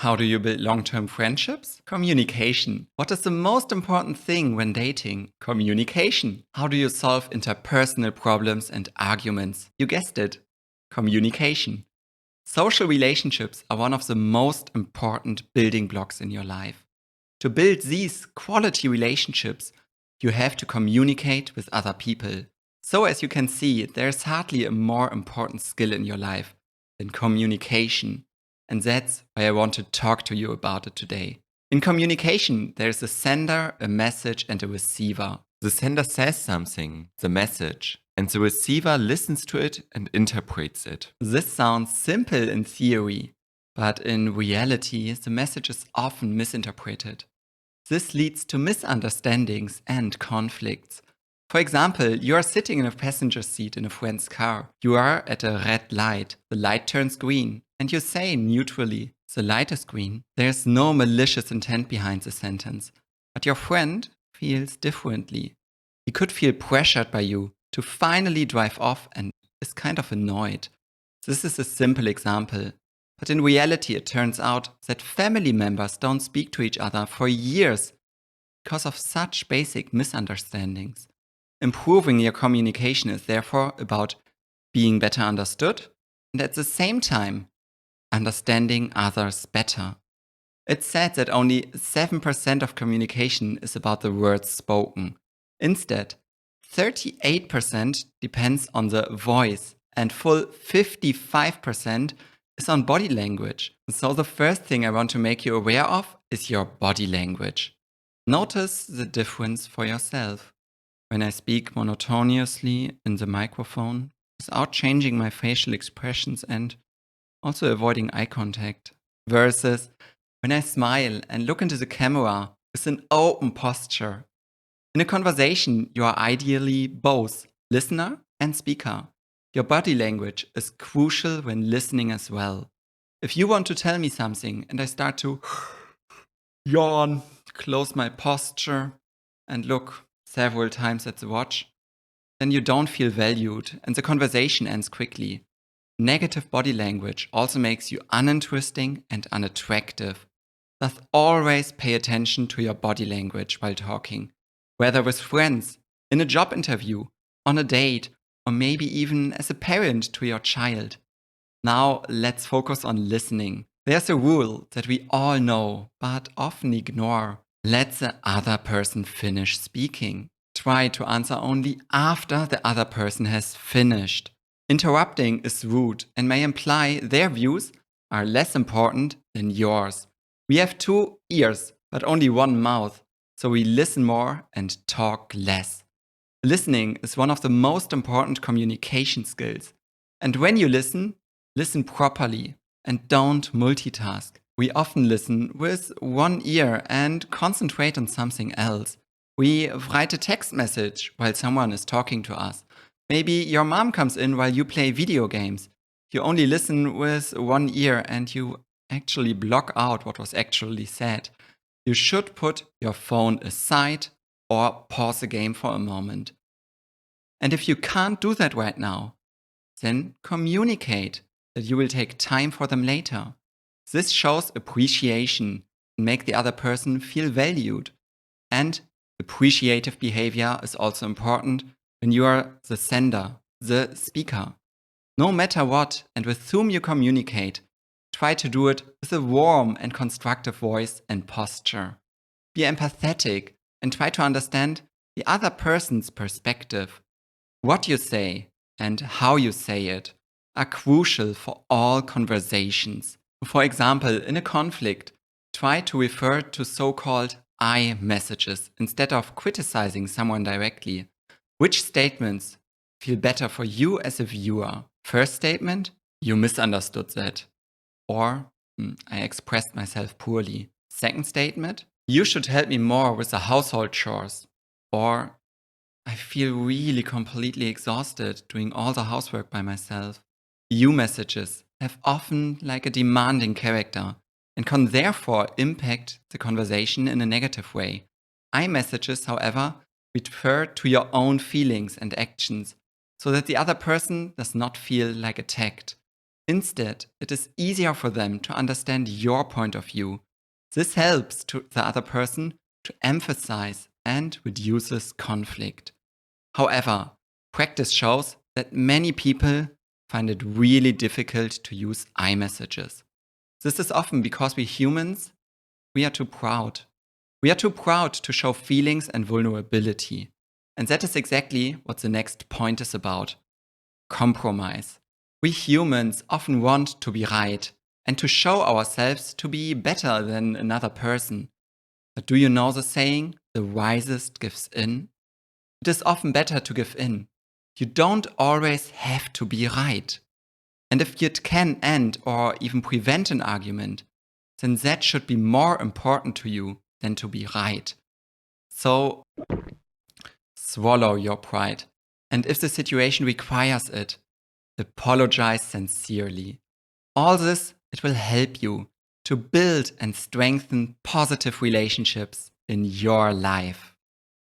How do you build long-term friendships? Communication. What is the most important thing when dating? Communication. How do you solve interpersonal problems and arguments? You guessed it. Communication. Social relationships are one of the most important building blocks in your life. To build these quality relationships, you have to communicate with other people. So, as you can see, there's hardly a more important skill in your life than communication. And that's why I want to talk to you about it today. In communication, there's a sender, a message, and a receiver. The sender says something, the message, and the receiver listens to it and interprets it. This sounds simple in theory, but in reality, the message is often misinterpreted. This leads to misunderstandings and conflicts. For example, you are sitting in a passenger seat in a friend's car. You are at a red light. The light turns green, and you say neutrally, "The light is green." There's no malicious intent behind the sentence, but your friend feels differently. He could feel pressured by you to finally drive off and is kind of annoyed. This is a simple example. But in reality, it turns out that family members don't speak to each other for years because of such basic misunderstandings. Improving your communication is therefore about being better understood and at the same time understanding others better. It's said that only 7% of communication is about the words spoken. Instead, 38% depends on the voice and full 55% is on body language. So the first thing I want to make you aware of is your body language. Notice the difference for yourself. When I speak monotonously in the microphone, without changing my facial expressions and also avoiding eye contact, versus when I smile and look into the camera with an open posture. In a conversation, you are ideally both listener and speaker. Your body language is crucial when listening as well. If you want to tell me something and I start to yawn, close my posture, and look several times at the watch, then you don't feel valued and the conversation ends quickly. Negative body language also makes you uninteresting and unattractive. Thus, always pay attention to your body language while talking, whether with friends, in a job interview, on a date, or maybe even as a parent to your child. Now, let's focus on listening. There's a rule that we all know, but often ignore. Let the other person finish speaking. Try to answer only after the other person has finished. Interrupting is rude and may imply their views are less important than yours. We have two ears, but only one mouth, so we listen more and talk less. Listening is one of the most important communication skills. And when you listen, listen properly and don't multitask. We often listen with one ear and concentrate on something else. We write a text message while someone is talking to us. Maybe your mom comes in while you play video games. You only listen with one ear and you actually block out what was actually said. You should put your phone aside or pause the game for a moment. And if you can't do that right now, then communicate that you will take time for them later. This shows appreciation and make the other person feel valued. And appreciative behavior is also important when you are the sender, the speaker. No matter what and with whom you communicate, try to do it with a warm and constructive voice and posture. Be empathetic and try to understand the other person's perspective. What you say and how you say it are crucial for all conversations. For example, in a conflict, try to refer to so-called I messages instead of criticizing someone directly. Which statements feel better for you as a viewer? First statement, you misunderstood that. Or, I expressed myself poorly. Second statement, you should help me more with the household chores. Or, I feel really completely exhausted doing all the housework by myself. You messages have often like a demanding character and can therefore impact the conversation in a negative way. I messages, however, refer to your own feelings and actions so that the other person does not feel like attacked. Instead, it is easier for them to understand your point of view. This helps to the other person to emphasize and reduces conflict. However, practice shows that many people find it really difficult to use iMessages. This is often because we humans, we are too proud. We are too proud to show feelings and vulnerability. And that is exactly what the next point is about: compromise. We humans often want to be right and to show ourselves to be better than another person. But do you know the saying, the wisest gives in? It is often better to give in. You don't always have to be right. And if you can end or even prevent an argument, then that should be more important to you than to be right. So swallow your pride. And if the situation requires it, apologize sincerely. All this, it will help you to build and strengthen positive relationships in your life.